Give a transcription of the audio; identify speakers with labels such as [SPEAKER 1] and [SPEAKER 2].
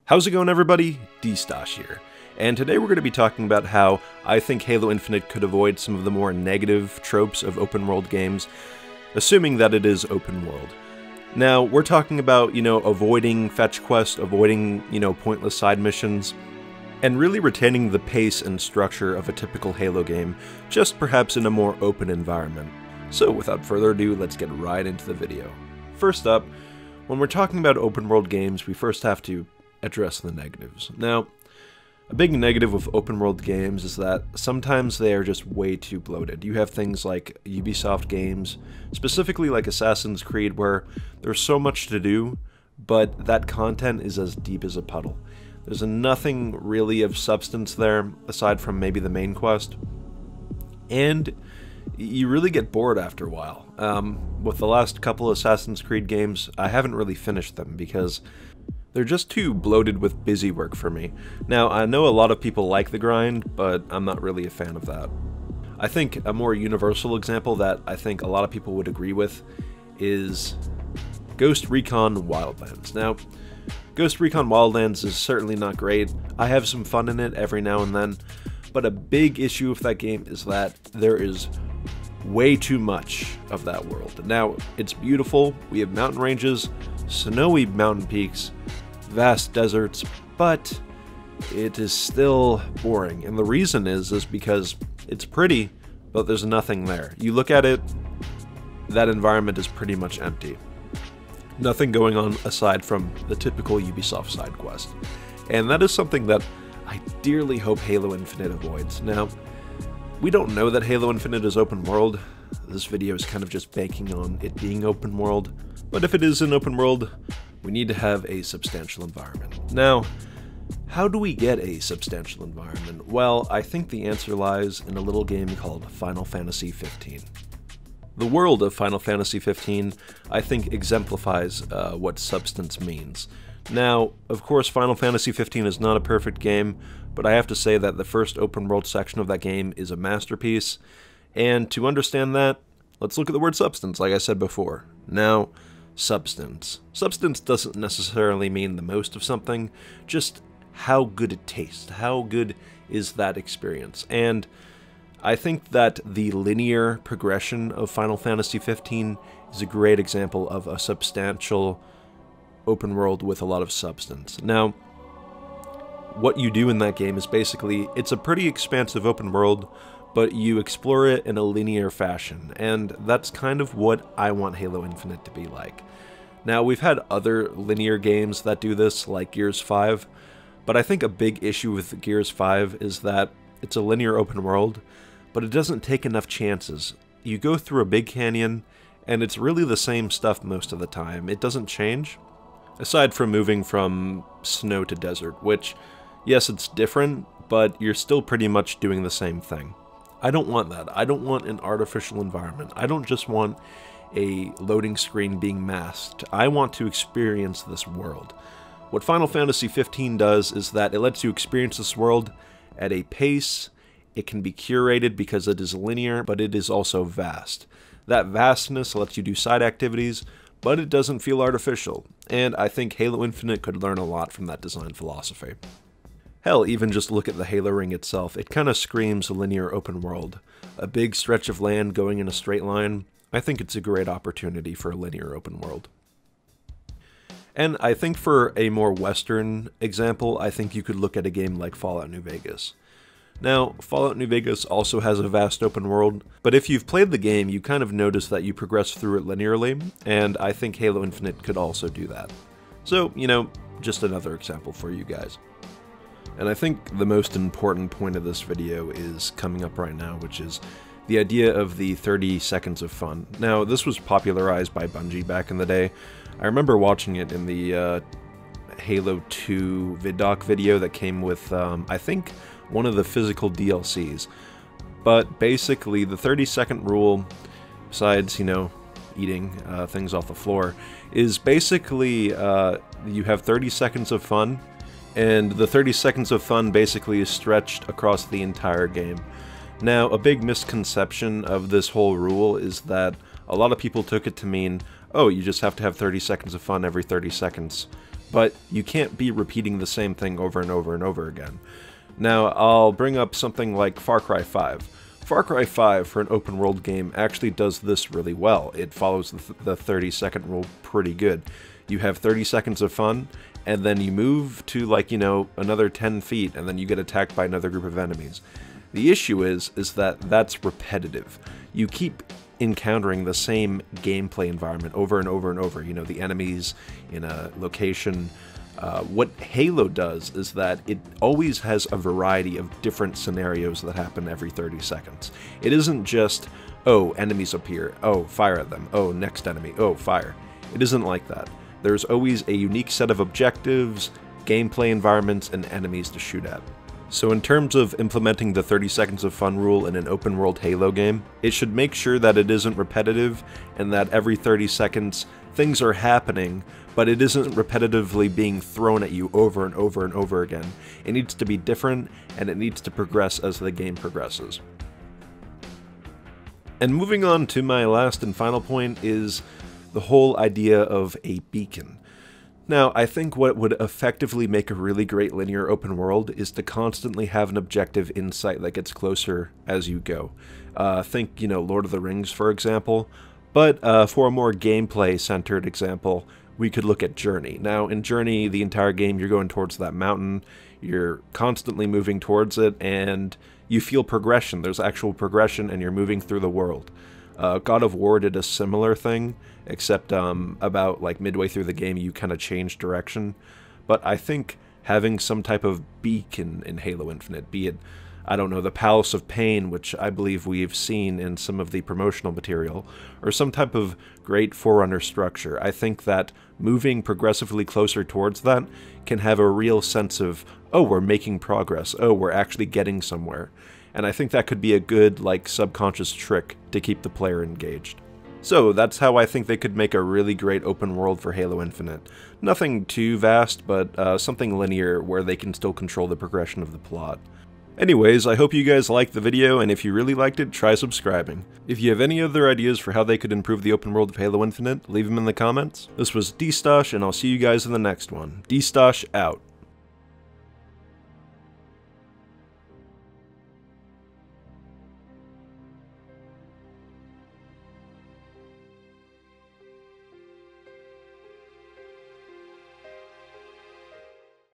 [SPEAKER 1] How's it going, everybody? Destauch here, and today we're going to be talking about how I think Halo Infinite could avoid some of the more negative tropes of open world games, assuming that it is open world. Now, we're talking about, avoiding fetch quests, avoiding, pointless side missions, and really retaining the pace and structure of a typical Halo game, just perhaps in a more open environment. So without further ado, let's get right into the video. First up, when we're talking about open world games, we first have to address the negatives. Now, a big negative of open world games is that sometimes they are just way too bloated. You have things like Ubisoft games, specifically like Assassin's Creed, where there's so much to do, but that content is as deep as a puddle. There's nothing really of substance there, aside from maybe the main quest, and you really get bored after a while. With the last couple Assassin's Creed games, I haven't really finished them because they're just too bloated with busy work for me. Now, I know a lot of people like the grind, but I'm not really a fan of that. I think a more universal example that I think a lot of people would agree with is Ghost Recon Wildlands. Now, Ghost Recon Wildlands is certainly not great. I have some fun in it every now and then, but a big issue with that game is that there is way too much of that world. Now, it's beautiful. We have mountain ranges, snowy mountain peaks, vast deserts, but it is still boring. And the reason is because it's pretty, but there's nothing there. You look at it, that environment is pretty much empty. Nothing going on aside from the typical Ubisoft side quest. And that is something that I dearly hope Halo Infinite avoids. Now, we don't know that Halo Infinite is open world. This video is kind of just banking on it being open world. But if it is an open world, we need to have a substantial environment. Now, how do we get a substantial environment? Well, I think the answer lies in a little game called Final Fantasy XV. The world of Final Fantasy XV, I think, exemplifies what substance means. Now, of course, Final Fantasy XV is not a perfect game, but I have to say that the first open world section of that game is a masterpiece, and to understand that, let's look at the word substance, like I said before. Now, substance. Substance doesn't necessarily mean the most of something, just how good it tastes, how good is that experience. And I think that the linear progression of Final Fantasy XV is a great example of a substantial open world with a lot of substance. Now, what you do in that game is basically, it's a pretty expansive open world, but you explore it in a linear fashion, and that's kind of what I want Halo Infinite to be like. Now, we've had other linear games that do this, like Gears 5, but I think a big issue with Gears 5 is that it's a linear open world, but it doesn't take enough chances. You go through a big canyon, and it's really the same stuff most of the time. It doesn't change, aside from moving from snow to desert, which, yes, it's different, but you're still pretty much doing the same thing. I don't want that. I don't want an artificial environment. I don't just want a loading screen being masked. I want to experience this world. What Final Fantasy XV does is that it lets you experience this world at a pace. It can be curated because it is linear, but it is also vast. That vastness lets you do side activities, but it doesn't feel artificial. And I think Halo Infinite could learn a lot from that design philosophy. Hell, even just look at the Halo ring itself. It kind of screams a linear open world. A big stretch of land going in a straight line. I think it's a great opportunity for a linear open world. And I think for a more Western example, I think you could look at a game like Fallout New Vegas. Now, Fallout New Vegas also has a vast open world, but if you've played the game, you kind of notice that you progress through it linearly, and I think Halo Infinite could also do that. So, just another example for you guys. And I think the most important point of this video is coming up right now, which is the idea of the 30 seconds of fun. Now, this was popularized by Bungie back in the day. I remember watching it in the Halo 2 VidDoc video that came with, I think, one of the physical DLCs. But basically, the 30-second rule, besides, eating things off the floor, is basically you have 30 seconds of fun, and the 30 seconds of fun basically is stretched across the entire game. Now, a big misconception of this whole rule is that a lot of people took it to mean, oh, you just have to have 30 seconds of fun every 30 seconds. but you can't be repeating the same thing over and over and over again. Now, I'll bring up something like Far Cry 5. Far Cry 5, for an open world game, actually does this really well. It follows the 30-second rule pretty good. You have 30 seconds of fun, and then you move to, like, you know, another 10 feet, and then you get attacked by another group of enemies. The issue is that that's repetitive. You keep encountering the same gameplay environment over and over and over. You know, the enemies in a location. What Halo does is that it always has a variety of different scenarios that happen every 30 seconds. It isn't just, oh, enemies appear, oh, fire at them, oh, next enemy, oh, fire. It isn't like that. There's always a unique set of objectives, gameplay environments, and enemies to shoot at. So in terms of implementing the 30 seconds of fun rule in an open world Halo game, it should make sure that it isn't repetitive and that every 30 seconds things are happening, but it isn't repetitively being thrown at you over and over and over again. It needs to be different, and it needs to progress as the game progresses. And moving on to my last and final point is the whole idea of a beacon. Now, I think what would effectively make a really great linear open world is to constantly have an objective in sight that gets closer as you go. Think, you know, Lord of the Rings, for example. But for a more gameplay-centered example, we could look at Journey. Now, in Journey, the entire game, you're going towards that mountain, you're constantly moving towards it, and you feel progression. There's actual progression, and you're moving through the world. God of War did a similar thing, except about like midway through the game, you kind of change direction. But I think having some type of beacon in Halo Infinite, be it, I don't know, the Palace of Pain, which I believe we've seen in some of the promotional material, or some type of great Forerunner structure. I think that moving progressively closer towards that can have a real sense of, oh, we're making progress, oh, we're actually getting somewhere. And I think that could be a good, like, subconscious trick to keep the player engaged. So that's how I think they could make a really great open world for Halo Infinite. Nothing too vast, but something linear where they can still control the progression of the plot. Anyways, I hope you guys liked the video, and if you really liked it, try subscribing. If you have any other ideas for how they could improve the open world of Halo Infinite, leave them in the comments. This was Destauch, and I'll see you guys in the next one. Destauch out.